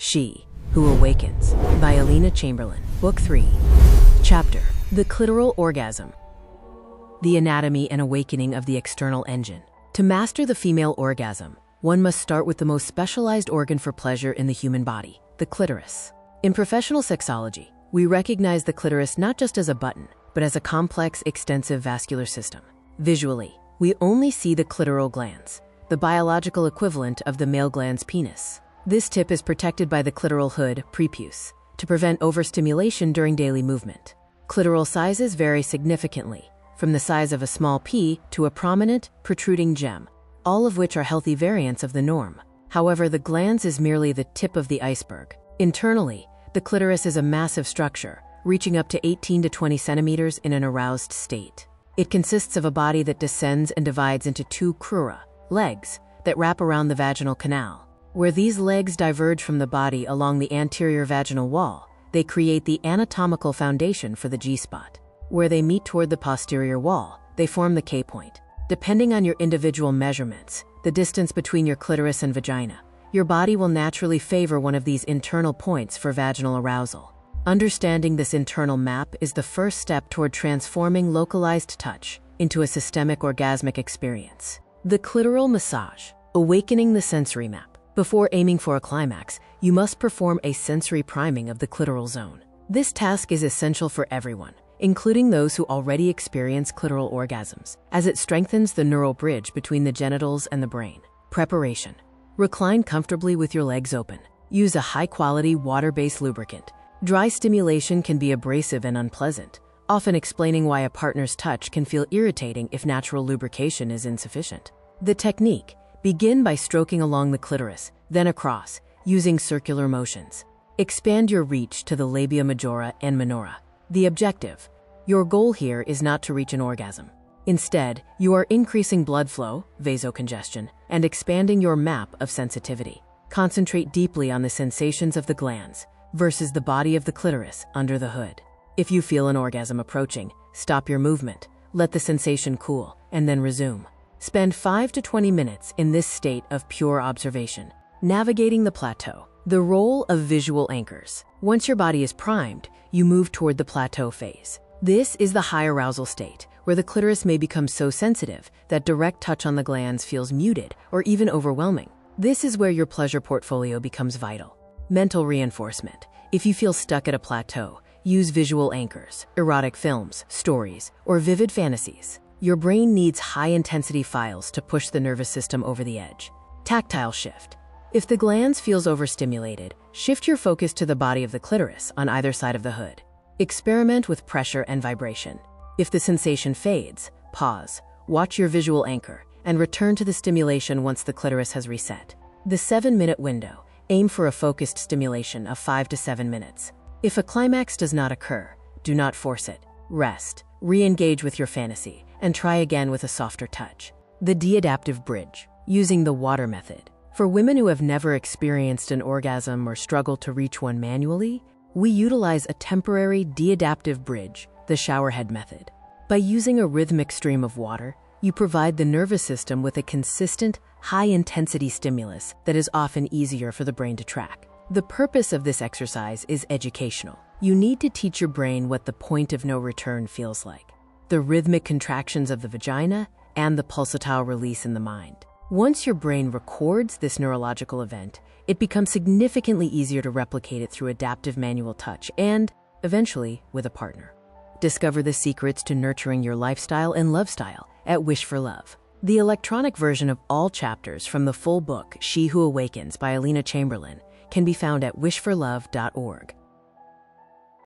She Who Awakens by Alina Chamberlain, Book 3, Chapter The Clitoral Orgasm. The Anatomy and Awakening of the External Engine. To master the female orgasm, one must start with the most specialized organ for pleasure in the human body, the clitoris. In professional sexology, we recognize the clitoris not just as a button, but as a complex, extensive vascular system. Visually, we only see the clitoral glands, the biological equivalent of the male gland's penis. This tip is protected by the clitoral hood, prepuce, to prevent overstimulation during daily movement. Clitoral sizes vary significantly, from the size of a small pea to a prominent, protruding gem, all of which are healthy variants of the norm. However, the glans is merely the tip of the iceberg. Internally, the clitoris is a massive structure, reaching up to 18 to 20 centimeters in an aroused state. It consists of a body that descends and divides into two crura, legs, that wrap around the vaginal canal. Where these legs diverge from the body along the anterior vaginal wall, they create the anatomical foundation for the G-spot. Where they meet toward the posterior wall, they form the K-point. Depending on your individual measurements, the distance between your clitoris and vagina, your body will naturally favor one of these internal points for vaginal arousal. Understanding this internal map is the first step toward transforming localized touch into a systemic orgasmic experience. The clitoral massage, awakening the sensory map. Before aiming for a climax, you must perform a sensory priming of the clitoral zone. This task is essential for everyone, including those who already experience clitoral orgasms, as it strengthens the neural bridge between the genitals and the brain. Preparation. Recline comfortably with your legs open. Use a high-quality water-based lubricant. Dry stimulation can be abrasive and unpleasant, often explaining why a partner's touch can feel irritating if natural lubrication is insufficient. The technique. Begin by stroking along the clitoris, then across, using circular motions. Expand your reach to the labia majora and minora. The objective. Your goal here is not to reach an orgasm. Instead, you are increasing blood flow, vasocongestion, and expanding your map of sensitivity. Concentrate deeply on the sensations of the glands versus the body of the clitoris under the hood. If you feel an orgasm approaching, stop your movement, let the sensation cool, and then resume. Spend 5 to 20 minutes in this state of pure observation. Navigating the plateau. The role of visual anchors. Once your body is primed, you move toward the plateau phase. This is the high arousal state, where the clitoris may become so sensitive that direct touch on the glands feels muted or even overwhelming. This is where your pleasure portfolio becomes vital. Mental reinforcement. If you feel stuck at a plateau, use visual anchors, erotic films, stories, or vivid fantasies. Your brain needs high-intensity files to push the nervous system over the edge. Tactile shift. If the glans feels overstimulated, shift your focus to the body of the clitoris on either side of the hood. Experiment with pressure and vibration. If the sensation fades, pause, watch your visual anchor, and return to the stimulation once the clitoris has reset. The 7-minute window. Aim for a focused stimulation of 5 to 7 minutes. If a climax does not occur, do not force it. Rest, re-engage with your fantasy, and try again with a softer touch. The de-adaptive bridge, using the water method. For women who have never experienced an orgasm or struggle to reach one manually, we utilize a temporary de-adaptive bridge, the showerhead method. By using a rhythmic stream of water, you provide the nervous system with a consistent, high-intensity stimulus that is often easier for the brain to track. The purpose of this exercise is educational. You need to teach your brain what the point of no return feels like. The rhythmic contractions of the vagina, and the pulsatile release in the mind. Once your brain records this neurological event, it becomes significantly easier to replicate it through adaptive manual touch and, eventually, with a partner. Discover the secrets to nurturing your lifestyle and love style at Wish for Love. The electronic version of all chapters from the full book, She Who Awakens by Alina Chamberlain, can be found at wishforlove.org.